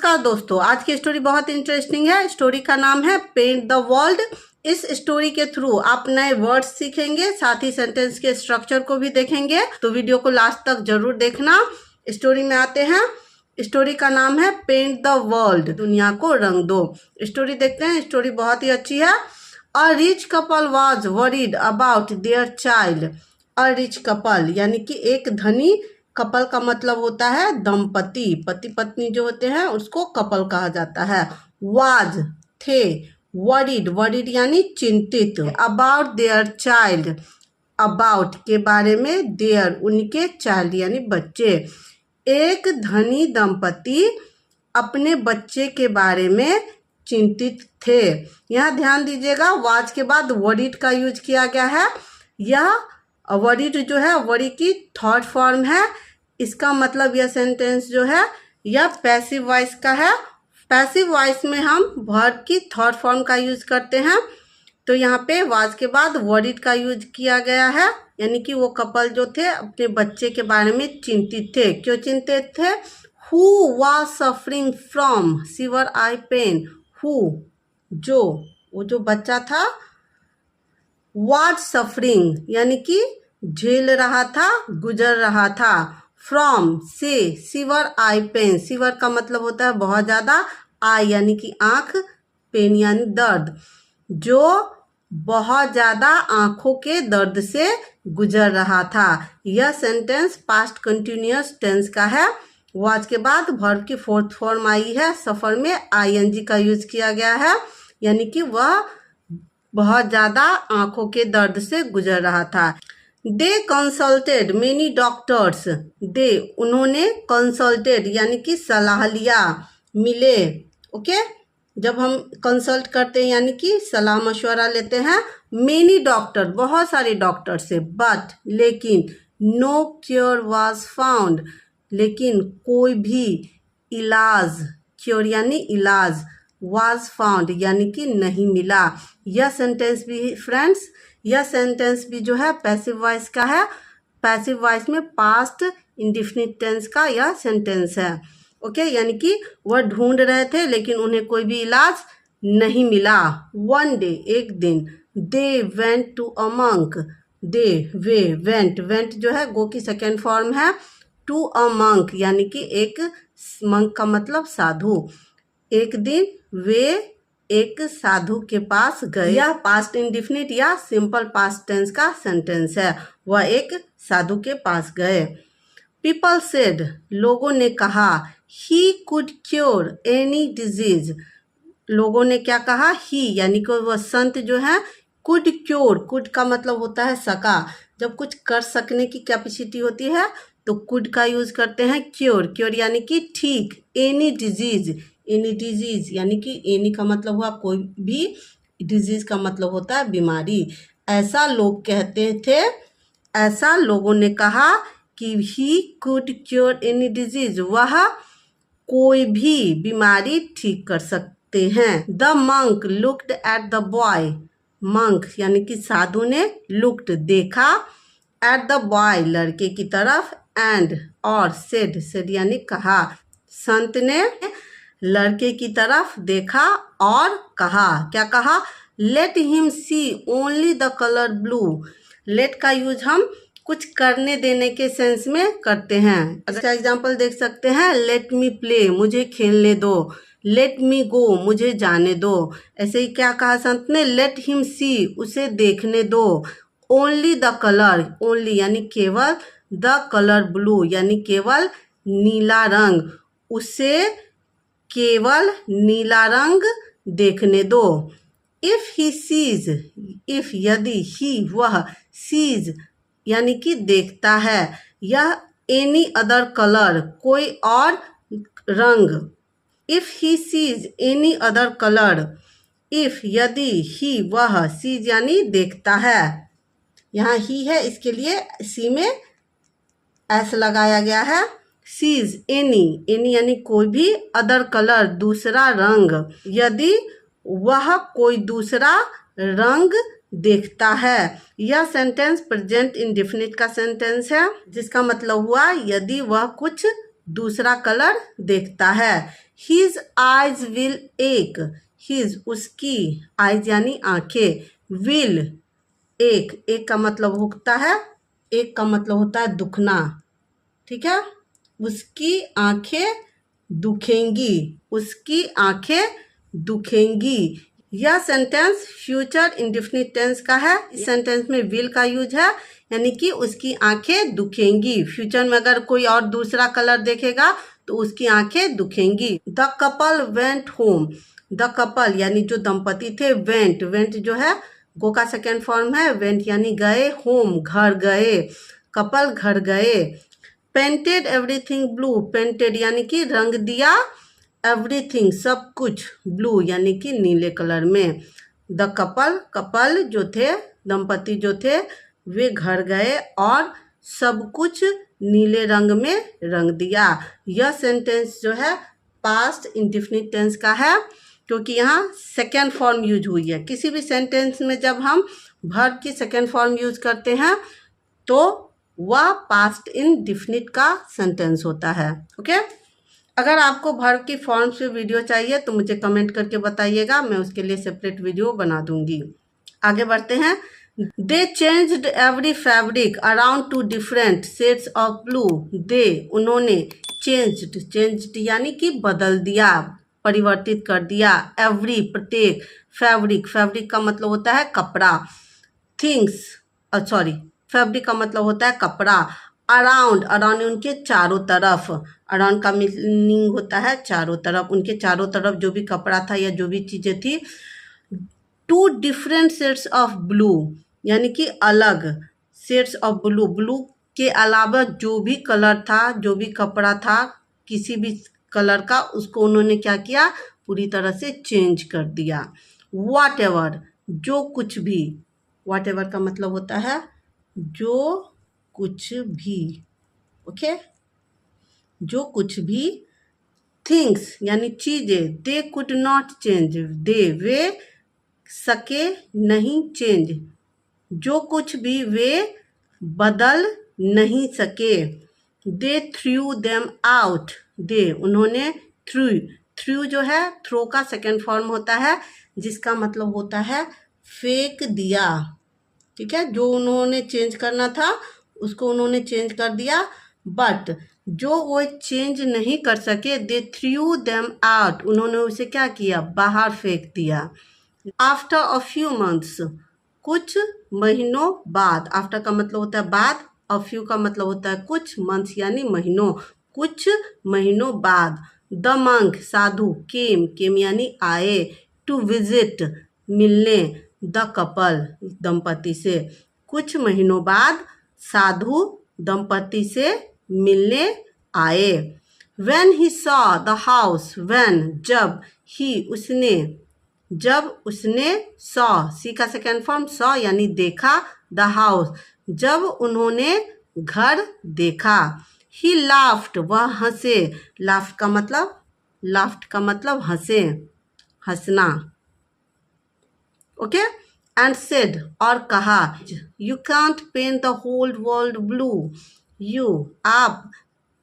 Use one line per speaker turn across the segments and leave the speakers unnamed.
नमस्कार दोस्तों, आज की स्टोरी बहुत इंटरेस्टिंग है। स्टोरी का नाम है पेंट द वर्ल्ड। इस स्टोरी के थ्रू आप नए वर्ड्स सीखेंगे, साथ ही सेंटेंस के स्ट्रक्चर को भी देखेंगे, तो वीडियो को लास्ट तक जरूर देखना। स्टोरी में आते हैं। स्टोरी का नाम है पेंट द वर्ल्ड, दुनिया को रंग दो। स्टोरी देखते हैं। स्टोरी बहुत ही अच्छी है। A rich couple was worried about their child. A rich couple यानी कि एक धनी कपल का मतलब होता है दंपति, पति पत्नी जो होते हैं उसको कपल कहा जाता है। वाज थे, वरीड वरीड यानी चिंतित, अबाउट देयर चाइल्ड अबाउट के बारे में, देयर उनके, चाइल्ड यानी बच्चे। एक धनी दंपति अपने बच्चे के बारे में चिंतित थे। यहाँ ध्यान दीजिएगा, वाज के बाद वरीड का यूज किया गया है। यह वरीड जो है वरी की थर्ड फॉर्म है। इसका मतलब यह सेंटेंस जो है यह पैसिव वॉइस का है। पैसिव वॉइस में हम वर्ब की थर्ड फॉर्म का यूज करते हैं। तो यहाँ पे वाज के बाद वरीड का यूज किया गया है, यानी कि वो कपल जो थे अपने बच्चे के बारे में चिंतित थे। क्यों चिंतित थे? Who was suffering from severe eye pain. Who जो, वो जो बच्चा था, वाज सफरिंग यानी कि झेल रहा था, गुजर रहा था। फ्रॉम से, सीवर आई पेन, सीवर का मतलब होता है बहुत ज़्यादा, आई यानी कि आँख, पेन यानी दर्द, जो बहुत ज़्यादा आँखों के दर्द से गुजर रहा था। यह सेंटेंस पास्ट कंटिन्यूअस टेंस का है। वाज के बाद वर्ब की फोर्थ फॉर्म आई है। सफ़र में आईएनजी का यूज किया गया है, यानी कि वह बहुत ज़्यादा आँखों के दर्द से गुजर रहा था। दे कंसल्टेड मेनी डॉक्टर्स। दे उन्होंने, कंसल्टेड यानी कि सलाह लिया, मिले। ओके, जब हम कंसल्ट करते हैं यानी कि सलाह मशवरा लेते हैं। मेनी डॉक्टर बहुत सारे डॉक्टर से, बट लेकिन, नो क्योर वाज फाउंड लेकिन कोई भी इलाज, क्योर यानी इलाज, वाज फाउंड यानी कि नहीं मिला। यह सेंटेंस भी फ्रेंड्स, यह सेंटेंस भी जो है पैसिव वॉइस का है। पैसिव वॉइस में पास्ट इंडेफिनिट टेंस का यह सेंटेंस है। ओके, यानी कि वह ढूंढ रहे थे लेकिन उन्हें कोई भी इलाज नहीं मिला। वन डे एक दिन, they went to a monk. They वे वेंट, वेंट जो है गो की सेकेंड फॉर्म है। टू अ मंक यानी कि एक, मंक का मतलब साधु। एक दिन वे एक साधु के पास गए। यह पास्ट इंडेफिनिट या सिंपल पास्ट टेंस का सेंटेंस है। वह एक साधु के पास गए। पीपल सेड लोगों ने कहा, he could cure any disease. लोगों ने क्या कहा? ही यानी कि वह संत जो है, कुड क्योर, कुड का मतलब होता है सका। जब कुछ कर सकने की कैपेसिटी होती है तो कुड का यूज करते हैं। क्योर, क्योर यानी कि ठीक। एनी डिजीज, एनी डिजीज यानी कि एनी का मतलब हुआ कोई भी, डिजीज का मतलब होता है बीमारी। ऐसा लोग कहते थे, ऐसा लोगों ने कहा कि he could cure any disease, वह कोई भी बीमारी ठीक कर सकते हैं। The monk looked at the boy. Monk यानी कि साधु ने, लुक्ड देखा, एट द बॉय लड़के की तरफ, एंड और, सेड, सेड यानी कहा। संत ने लड़के की तरफ देखा और कहा। क्या कहा? Let him see only the colour blue. Let का यूज हम कुछ करने देने के सेंस में करते हैं। अच्छा एग्जाम्पल देख सकते हैं, लेट मी प्ले, मुझे खेलने दो। लेट मी गो, मुझे जाने दो। ऐसे ही क्या कहा संत ने? लेट हिम सी, उसे देखने दो। ओनली द कलर, ओनली यानी केवल, द कलर ब्लू यानी केवल नीला रंग, उसे केवल नीला रंग देखने दो। इफ ही सीज, इफ यदि, ही वह, सीज यानी कि देखता है, यह एनी अदर कलर कोई और रंग। If he sees any other colour, if यदि, ही वह, सीज यानी देखता है। यहाँ ही है, इसके लिए सी में एस लगाया गया है। सीज एनी, एनी यानी कोई भी, अदर कलर दूसरा रंग, यदि वह कोई दूसरा रंग देखता है। यह सेंटेंस प्रेजेंट इंडेफिनिट का सेंटेंस है, जिसका मतलब हुआ यदि वह कुछ दूसरा कलर देखता है। हिज आइज विल एक, हिज उसकी, आइज यानी आंखें, विल एक का मतलब होता है, एक का मतलब होता है दुखना, ठीक है। उसकी आंखें दुखेंगी, उसकी आंखें दुखेंगी। यह सेंटेंस फ्यूचर इंडेफिनिट टेंस का है। इस सेंटेंस में विल का यूज है, यानी कि उसकी आंखें दुखेंगी। फ्यूचर में अगर कोई और दूसरा कलर देखेगा तो उसकी आंखें दुखेंगी। The couple went home, the couple यानी जो दंपति थे, वेंट, वेंट जो है गो का सेकेंड फॉर्म है, वेंट यानी गए, होम घर गए, कपल घर गए। पेंटेड एवरीथिंग ब्लू, पेंटेड यानी कि रंग दिया, एवरीथिंग सब कुछ, ब्लू यानी कि नीले कलर में। द कपल, कपल जो थे, दंपति जो थे, वे घर गए और सब कुछ नीले रंग में रंग दिया। यह सेंटेंस जो है पास्ट इंडेफिनिट टेंस का है, क्योंकि यहाँ सेकेंड फॉर्म यूज हुई है। किसी भी सेंटेंस में जब हम वर्ब की सेकेंड फॉर्म यूज करते हैं तो वह पास्ट इंडेफिनिट का सेंटेंस होता है। ओके, अगर आपको वर्ब की फॉर्म से वीडियो चाहिए तो मुझे कमेंट करके बताइएगा, मैं उसके लिए सेपरेट वीडियो बना दूंगी। आगे बढ़ते हैं। They changed every fabric around to different shades of blue, they उन्होंने, चेंज्ड, चेंज्ड यानी कि बदल दिया, परिवर्तित कर दिया, एवरी प्रत्येक, फैब्रिक, फैब्रिक का मतलब होता है कपड़ा, थिंग्स सॉरी फैब्रिक का मतलब होता है कपड़ा, अराउंड, अराउंड उनके चारों तरफ, अराउंड का मीनिंग होता है चारों तरफ, उनके चारों तरफ जो भी कपड़ा था या जो भी चीज़ें थी। Two different shades of blue यानी कि अलग, शेड्स ऑफ ब्लू, ब्लू के अलावा जो भी कलर था, जो भी कपड़ा था, किसी भी कलर का, उसको उन्होंने क्या किया, पूरी तरह से चेंज कर दिया। वॉट एवर, जो कुछ भी, वॉट एवर का मतलब होता है जो कुछ भी, ओके, जो कुछ भी। थिंग्स यानी चीजें, दे कुड नॉट चेंज, दे वे सके नहीं चेंज, जो कुछ भी वे बदल नहीं सके। दे थ्रू देम आउट, दे उन्होंने, थ्रू, थ्रू जो है थ्रो का सेकेंड फॉर्म होता है, जिसका मतलब होता है फेंक दिया, ठीक है। जो उन्होंने चेंज करना था उसको उन्होंने चेंज कर दिया, बट जो वो चेंज नहीं कर सके, दे थ्रू देम आउट, उन्होंने उसे क्या किया, बाहर फेंक दिया। आफ्टर अ फ्यू मंथ्स, कुछ महीनों बाद, आफ्टर का मतलब होता है बाद, अ फ्यू का मतलब होता है कुछ, मंथ्स यानी महीनों, कुछ महीनों बाद। द मंक साधु, केम, केम यानी आए, टू विजिट मिलने, द कपल दंपति से, कुछ महीनों बाद साधु दंपति से मिलने आए। When he saw the house, when जब, ही उसने, जब उसने, सॉ, सी का सेकेंड फॉर्म सॉ यानी देखा, द हाउस जब उन्होंने घर देखा। ही लाफ्ट वह हंसे, लाफ्ट का मतलब, लाफ्ट का मतलब हंसे, हंसना, ओके। एंड सेड और कहा, you can't paint the whole world blue, you आप,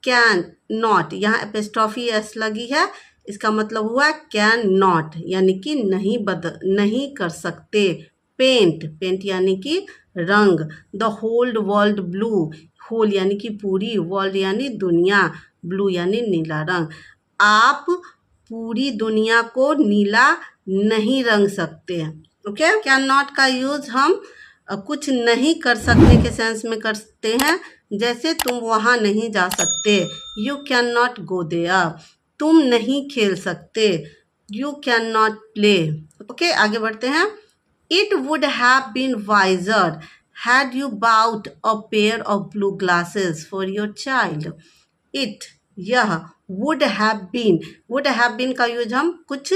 कैन नॉट, यहाँ एपिस्ट्रॉफी एस लगी है, इसका मतलब हुआ कैन नॉट यानी कि नहीं कर सकते। पेंट, पेंट यानी कि रंग, the whole world blue, whole यानी कि पूरी, वर्ल्ड यानी दुनिया, ब्लू यानी नीला रंग, आप पूरी दुनिया को नीला नहीं रंग सकते। ओके, कैन नॉट का यूज हम कुछ नहीं कर सकने के सेंस में करते हैं, जैसे तुम वहाँ नहीं जा सकते, you can not go there, तुम नहीं खेल सकते, you can not play. Okay, आगे बढ़ते हैं। It would have been wiser had you bought a pair of blue glasses for your child. It यह, वुड हैव बीन का यूज हम कुछ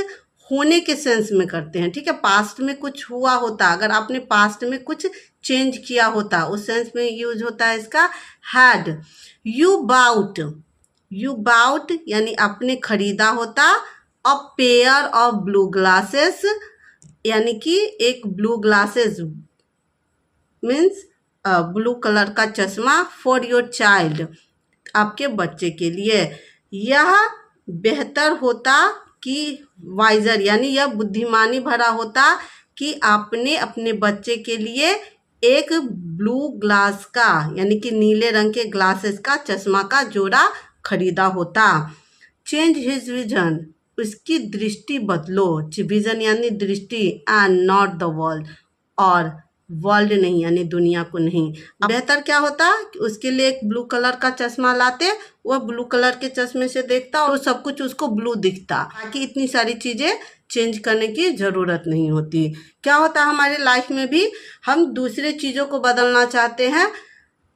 होने के सेंस में करते हैं, ठीक है। पास्ट में कुछ हुआ होता, अगर आपने पास्ट में कुछ चेंज किया होता, उस सेंस में यूज होता है इसका हैड। यू बाउट यानी आपने खरीदा होता, अ पेयर ऑफ ब्लू ग्लासेस यानी कि एक blue glasses means blue colour का चश्मा, फॉर योर चाइल्ड आपके बच्चे के लिए। यह बेहतर होता कि वाइजर, यानी यह बुद्धिमानी भरा होता कि आपने अपने बच्चे के लिए एक ब्लू ग्लास का, यानी कि नीले रंग के ग्लासेस का चश्मा का जोड़ा खरीदा होता। चेंज हिज विजन, उसकी दृष्टि बदलो। विजन यानी दृष्टि, एंड नॉट द वर्ल्ड, और वर्ल्ड नहीं यानी दुनिया को नहीं। बेहतर क्या होता कि उसके लिए एक ब्लू कलर का चश्मा लाते, वह ब्लू कलर के चश्मे से देखता और सब कुछ उसको ब्लू दिखता, ताकि इतनी सारी चीज़ें चेंज करने की ज़रूरत नहीं होती। क्या होता है हमारे लाइफ में भी, हम दूसरे चीज़ों को बदलना चाहते हैं,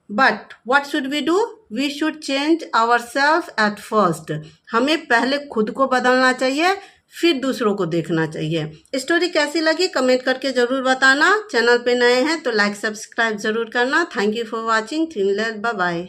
but what should we do? We should change ourselves at first. हमें पहले खुद को बदलना चाहिए, फिर दूसरों को देखना चाहिए। स्टोरी कैसी लगी कमेंट करके ज़रूर बताना। चैनल पे नए हैं तो लाइक सब्सक्राइब ज़रूर करना। Thank you for watching. Bye bye.